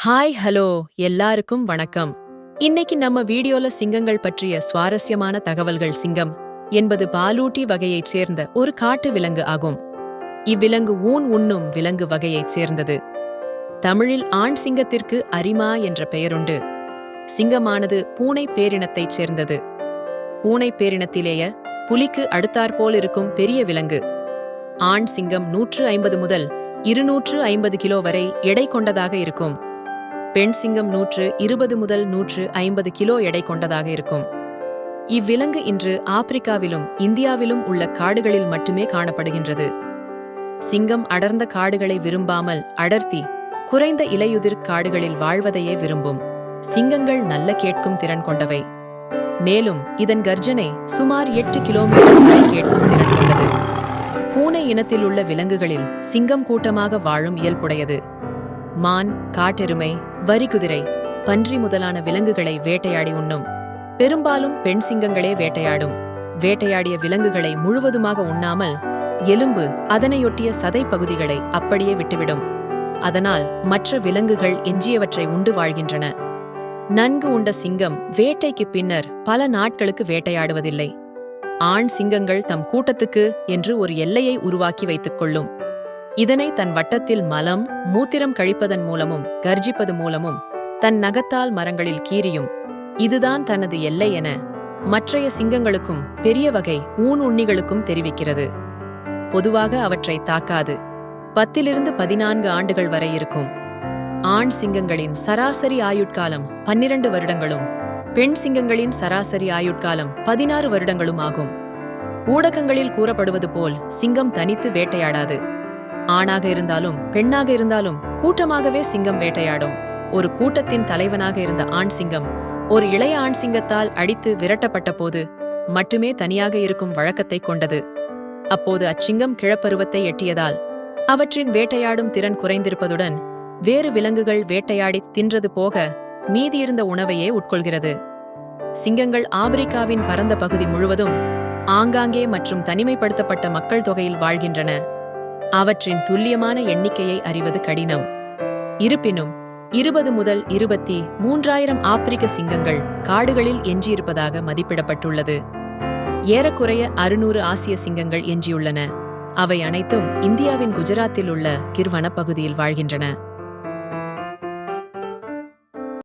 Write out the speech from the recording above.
Hi hello எல்லாருக்கும் வணக்கம். இன்னைக்கு நம்ம வீடியோல சிங்கங்கள் பற்றிய சுவாரஸ்யமான தகவல்கள். சிங்கம் என்பது பாலூட்டி வகையைச் சேர்ந்த ஒரு காட்டு விலங்கு ஆகும். இவ்விலங்கு ஊன் உண்ணும் விலங்கு வகையைச் சேர்ந்தது. தமிழில் ஆண் சிங்கத்திற்கு அரிமா என்ற பெயருண்டு. சிங்கமானது பூனை பேரினத்தைச் சேர்ந்தது. பூனை பேரினத்திலேயே புலிக்கு அடுத்தாற்போல் இருக்கும் பெரிய விலங்கு. ஆண் சிங்கம் 150 முதல் 250 கிலோ வரை எடை கொண்டதாக இருக்கும். பெண் சிங்கம் 120 முதல் 150 கிலோ எடை கொண்டதாக இருக்கும். இவ்விலங்கு இன்று ஆப்பிரிக்காவிலும் இந்தியாவிலும் உள்ள காடுகளில் மட்டுமே காணப்படுகின்றது. சிங்கம் அடர்ந்த காடுகளை விரும்பாமல் அடர்த்தி குறைந்த இலையுதிர் காடுகளில் வாழ்வதையே விரும்பும். சிங்கங்கள் நல்ல கேட்கும் திறன் கொண்டவை. மேலும் இதன் கர்ஜனை சுமார் 8 கிலோமீட்டர் வரை கேட்கும் திறன் கொண்டது. பூனை இனத்தில் உள்ள விலங்குகளில் சிங்கம் கூட்டமாக வாழும் இயல்புடையது. மான், காட்டெருமை, வரிகுதிரை, பன்றி முதலான விலங்குகளை வேட்டையாடி உண்ணும். பெரும்பாலும் பெண் சிங்கங்களே வேட்டையாடும். வேட்டையாடிய விலங்குகளை முழுவதுமாக உண்ணாமல் எலும்பு அதனையொட்டிய சதை பகுதிகளை அப்படியே விட்டுவிடும். அதனால் மற்ற விலங்குகள் எஞ்சியவற்றை உண்டு வாழ்கின்றன. நன்கு உண்ட சிங்கம் வேட்டைக்கு பின்னர் பல நாட்களுக்கு வேட்டையாடுவதில்லை. ஆண் சிங்கங்கள் தம் கூட்டத்துக்கு என்று ஒரு எல்லையை உருவாக்கி வைத்துக் கொள்ளும். இதனை தன் வட்டத்தில் மலம், மூத்திரம் கழிப்பதன் மூலமும் கர்ஜிப்பது மூலமும் தன் நகத்தால் மரங்களில் கீறியும் இதுதான் தனது எல்லை என மற்றைய சிங்கங்களுக்கும் பெரிய வகை ஊன் உண்ணிகளுக்கும் தெரிவிக்கிறது. பொதுவாக அவற்றை தாக்காது. 10 to 14 ஆண்டுகள் வரை இருக்கும். ஆண் சிங்கங்களின் சராசரி ஆயுட்காலம் 12 வருடங்களும் பெண் சிங்கங்களின் சராசரி ஆயுட்காலம் 16 வருடங்களும் ஆகும். ஊடகங்களில் கூறப்படுவது போல் சிங்கம் தனித்து வேட்டையாடாது. ஆணாக இருந்தாலும் பெண்ணாக இருந்தாலும் கூட்டமாகவே சிங்கம் வேட்டையாடும். ஒரு கூட்டத்தின் தலைவனாக இருந்த ஆண் சிங்கம் ஒரு இளைய ஆண் சிங்கத்தால் அடித்து விரட்டப்பட்ட போது மட்டுமே தனியாக இருக்கும் வழக்கத்தை கொண்டது. அப்போது அச்சிங்கம் கிழப்பருவத்தை எட்டியதால் அவற்றின் வேட்டையாடும் திறன் குறைந்திருப்பதுடன் வேறு விலங்குகள் வேட்டையாடி தின்றது போக மீதியிருந்த உணவையே உட்கொள்கிறது. சிங்கங்கள் ஆப்பிரிக்காவின் பரந்த பகுதி முழுவதும் ஆங்காங்கே மற்றும் தனிமைப்படுத்தப்பட்ட மக்கள் தொகையில் வாழ்கின்றன. அவற்றின் துல்லியமான எண்ணிக்கையை அறிவது கடினம். இருப்பினும் 20 முதல் 23,000 ஆப்பிரிக்க சிங்கங்கள் காடுகளில் எஞ்சியிருப்பதாக மதிப்பிடப்பட்டுள்ளது. ஏறக்குறைய 600 ஆசிய சிங்கங்கள் எஞ்சியுள்ளன. அவை அனைத்தும் இந்தியாவின் குஜராத்தில் உள்ள கிர் வனப்பகுதியில் வாழ்கின்றன.